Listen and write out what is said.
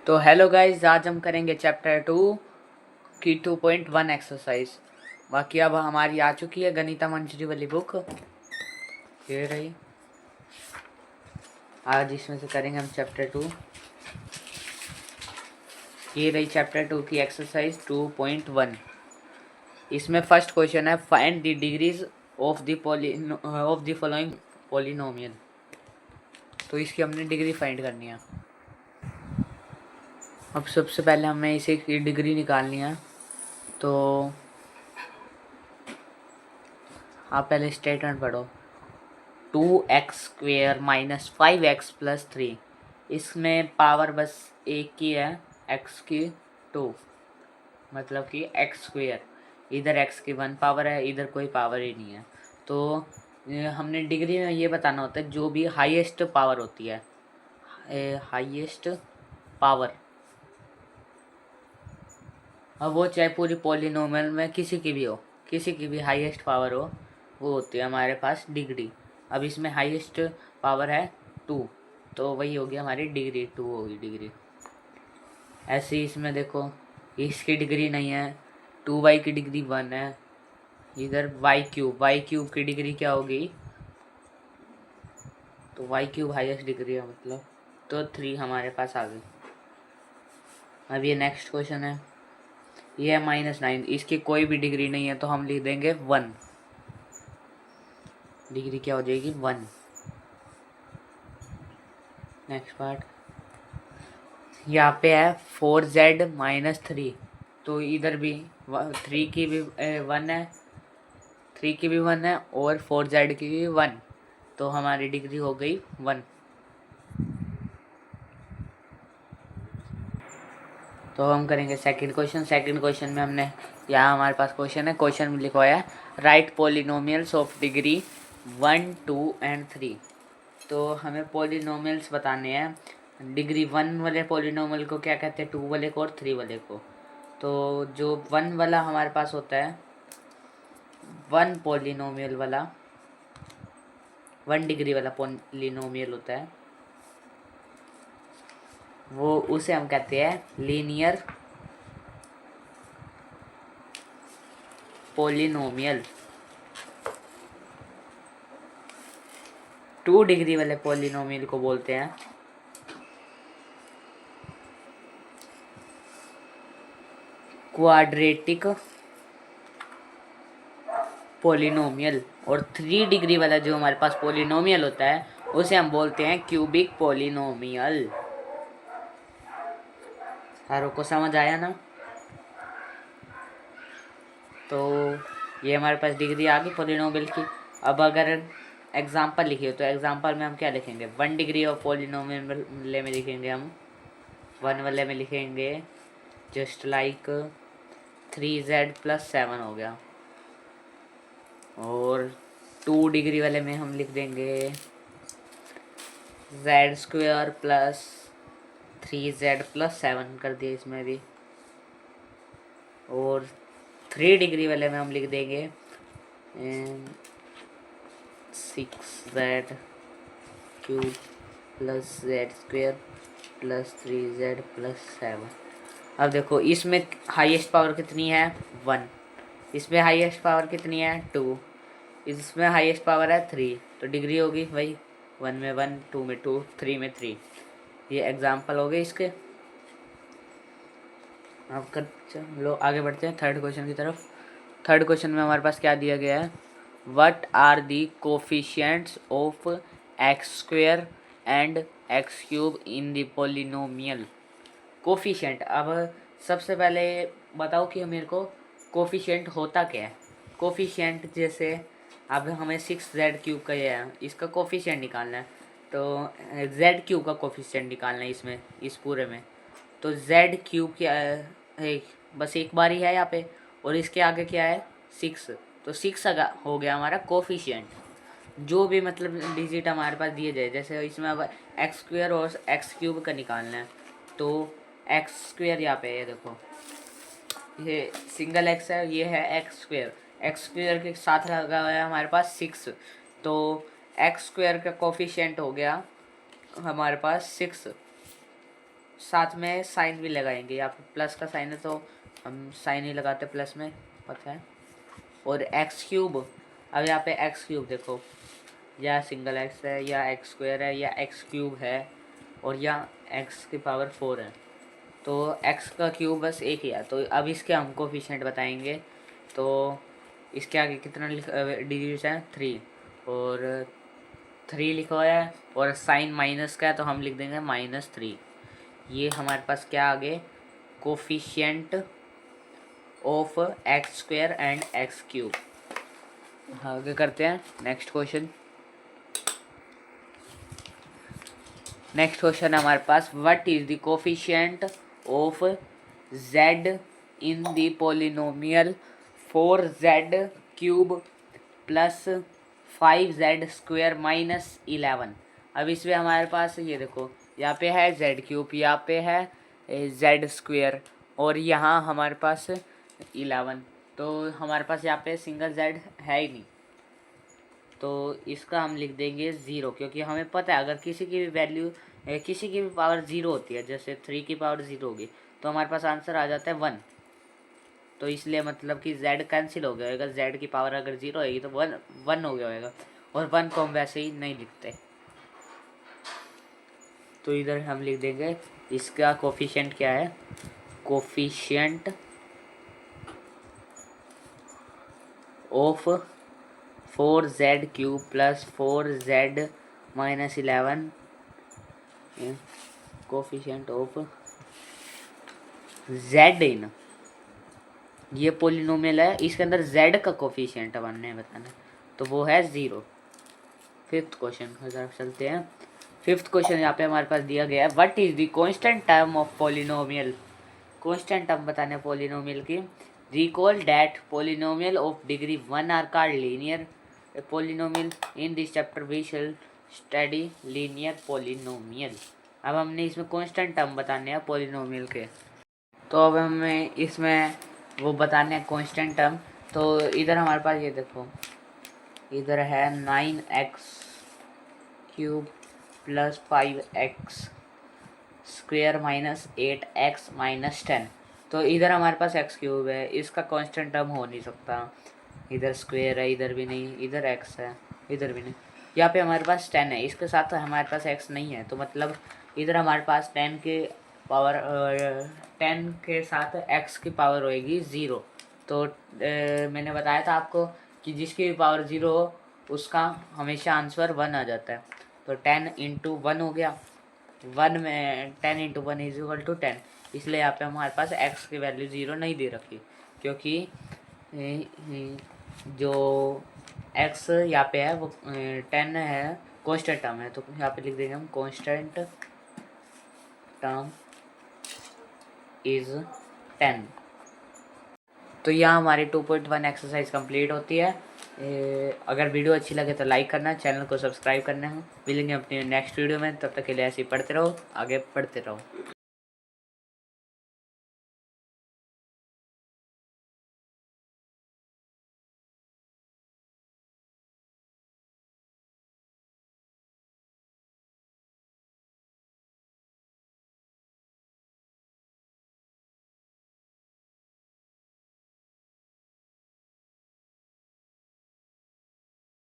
तो hello guys, आज हम करेंगे चैप्टर 2 की 2.1 एक्सरसाइज। बाकी अब हमारी आ चुकी है गणिता मंजरी वाली बुक, ये रही। आज इसमें से करेंगे हम चैप्टर 2। ये रही चैप्टर 2 की एक्सरसाइज 2.1। इसमें फर्स्ट क्वेश्चन है, find the degrees of the following polynomial. तो इसकी हमने डिग्री फाइंड करनी है। अब सबसे पहले हमें इसे की डिग्री निकालनी है। तो आप पहले स्टेटमेंट पढ़ो। 2x² minus 5x+3। इसमें पावर बस एक की है, x की 2, मतलब कि x²। इधर x की 1 पावर है, इधर कोई पावर ही नहीं है। तो हमने डिग्री में ये बताना होता है जो भी हाईएस्ट पावर होती है, हाईएस्ट पावर। अब वो चाहे पूरी पॉलिनोमियल में किसी की भी हो, किसी की भी हाईएस्ट पावर हो, वो होती है हमारे पास डिग्री। अब इसमें हाईएस्ट पावर है 2, तो वही होगी हमारी डिग्री, 2 होगी डिग्री। ऐसे ही इसमें देखो, इसकी डिग्री नहीं है, 2y की डिग्री 1 है। इधर y³ की डिग्री क्या होगी? तो y³ हाईएस्ट डिग्री है, मतलब तो 3 हमारे पास आ गई। अब ये नेक्स्ट क्वेश्चन है, ये है -9। इसकी कोई भी डिग्री नहीं है, तो हम लिख देंगे 1। डिग्री क्या हो जाएगी? 1। नेक्स्ट पार्ट, यहाँ पे है 4z-3। तो इधर भी 3 की भी 1 है, 3 की भी 1 है और 4z की भी 1। तो हमारी डिग्री हो गई 1। तो हम करेंगे सेकंड क्वेश्चन। सेकंड क्वेश्चन में हमने, यहाँ हमारे पास क्वेश्चन है, क्वेश्चन में लिखवाया है right polynomials of degree 1, 2 and 3। तो हमें पॉलिनोमियल्स बताने हैं। डिग्री 1 वाले पॉलिनोमियल को क्या कहते हैं? 2 वाले को और 3 वाले को। तो जो 1 वाला हमारे पास होता है, 1 पॉलिनोमियल वाला, 1 डिग्री वाला पॉलिनोमियल होता है, वो उसे हम कहते हैं लीनियर पॉलिनोमियल। 2 डिग्री वाले पॉलिनोमियल को बोलते हैं क्वाड्रेटिक पॉलिनोमियल। और 3 डिग्री वाला जो हमारे पास पॉलिनोमियल होता है, उसे हम बोलते हैं क्यूबिक पॉलिनोमियल। सारों को समझ आया ना? तो ये हमारे पास डिग्री आ गई पॉलिनोमियल की। अब अगर एग्जाम्पल लिखिए, तो एग्जाम्पल में हम क्या लिखेंगे? 1 डिग्री ऑफ पॉलिनोमियल वाले में लिखेंगे हम, 1 वाले में लिखेंगे जस्ट लाइक 3z+7 हो गया। और 2 डिग्री वाले में हम लिख देंगे z² प्लस 3z+7 कर दिया इसमें भी। और 3 डिग्री वाले में हम लिख देंगे 6z³ plus z² plus 3z+7। अब देखो, इसमें हाईएस्ट पावर कितनी है? 1। इसमें हाईएस्ट पावर कितनी है? 2। इसमें हाईएस्ट पावर है 3। तो डिग्री होगी वही, 1 में 1, 2 में 2, 3 में 3। ये एग्जाम्पल हो गए इसके। अब चलो आगे बढ़ते हैं थर्ड क्वेश्चन की तरफ। थर्ड क्वेश्चन में हमारे पास क्या दिया गया है? What are the coefficients of x² and x³ in the polynomial. Coefficient, अब सबसे पहले बताओ कि मेरे को कोफिशिएंट होता क्या है। कोफिशिएंट जैसे अब हमें 6z³ का ये है, इसका कोफिशिएंट निकालना है। तो z³ का कोफिशिएंट निकालना है इसमें, इस पूरे में। तो z³ क्या है? बस एक बार ही है यहाँ पे, और इसके आगे क्या है? 6। तो 6 हो गया हमारा कोफिशिएंट। जो भी मतलब डिजिट हमारे पास दिए जाए, जैसे इसमें अब x² और x³ का निकालना है, तो x² यहाँ पे है, देखो ये सिंगल x है, ये है x²। x² के साथ लगा हुआ है हमारे पास 6। तो x² का कोफिशिएंट हो गया हमारे पास 6। साथ में साइन भी लगाएंगे। यहाँ पे प्लस का साइन है तो हम साइन ही लगाते प्लस में, पता है। और एक्स क्यूब, अब यहाँ पे एक्स क्यूब देखो, या सिंगल एक्स है या एक्स स्क्वायर है या एक्स क्यूब है और या एक्स की पावर 4 है। तो एक्स का क्यूब बस एक ही है। तो अब इसके हम कोफिशिएंट बताएंगे। तो इसके आगे कितना डिजिट है 3 और 3 लिखा हुआ है और साइन माइनस का है तो हम लिख देंगे -3। ये हमारे पास क्या आगे coefficient of x square and x cube. आगे करते हैं नेक्स्ट क्वेश्चन। नेक्स्ट क्वेश्चन हमारे पास, what is the coefficient of z in the polynomial 4z cube plus 5z square minus 11। अब इसमें हमारे पास ये देखो, यहाँ पे है z क्यूब, यहाँ पे है z स्क्वायर और यहाँ हमारे पास 11। तो हमारे पास यहाँ पे सिंगल z है ही नहीं, तो इसका हम लिख देंगे 0, क्योंकि हमें पता है अगर किसी की भी वैल्यू किसी की भी पावर 0 होती है, जैसे 3 की पावर 0 होगी तो हमारे पास आंसर आ जाता है 1। तो इसलिए मतलब कि z कैंसिल हो गया होगा, z की पावर अगर 0 होगी तो 1 हो गया होगा और 1 को हम वैसे ही नहीं लिखते। तो इधर हम लिख देंगे इसका कोफिशिएंट क्या है, coefficient of 4z cube plus 4z minus 11, coefficient of z इन, ये पोलिनोमियल है, इसके अंदर z का कोफिशिएंट अब हमने बताना, तो वो है 0। फिफ्थ क्वेश्चन की तरफ चलते हैं। फिफ्थ क्वेश्चन यहाँ पे हमारे पास दिया गया है, what is the constant term of polynomial. Constant term बताने पोलिनोमियल की। Recall that polynomial of degree 1 are called linear polynomial. In this chapter we shall study linear polynomial. अब हमने इसमें कांस्टेंट टर्म बताने हैं पोलिनोमियल के, तो अब हमें इसमें वो बताने हैं कांस्टेंट टर्म। तो इधर हमारे पास ये देखो, इधर है 9x cube plus 5x square minus 8x minus 10। तो इधर हमारे पास x क्यूब है, इसका कांस्टेंट टर्म हो नहीं सकता। इधर स्क्वायर है, इधर भी नहीं, इधर x है, इधर भी नहीं। यहाँ पे हमारे पास 10 है, इसके साथ हमारे पास x नहीं है, तो मतलब इधर हमारे पास 10 के पावर 10 के साथ x की पावर होएगी 0। तो मैंने बताया था आपको कि जिसकी भी पावर 0 हो उसका हमेशा आंसर 1 आ जाता है। तो 10 इंटू 1 हो गया, 1 में 10 इंटू 1 इज इक्वल टू 10। इसलिए यहाँ पे हमारे पास x की वैल्यू 0 नहीं दे रखी, क्योंकि जो x यहाँ पे है वो 10 है, कांस्टेंट टर्म है। तो यहाँ पे लिख देंगे हम कांस्टेंट टर्म इज 10। तो यहाँ हमारी 2.1 एक्सरसाइज कंप्लीट होती है। अगर वीडियो अच्छी लगे तो लाइक करना, चैनल को सब्सक्राइब करना है। मिलेंगे अपने नेक्स्ट वीडियो में, तब तक के लिए ऐसे ही पढ़ते रहो, आगे पढ़ते रहो।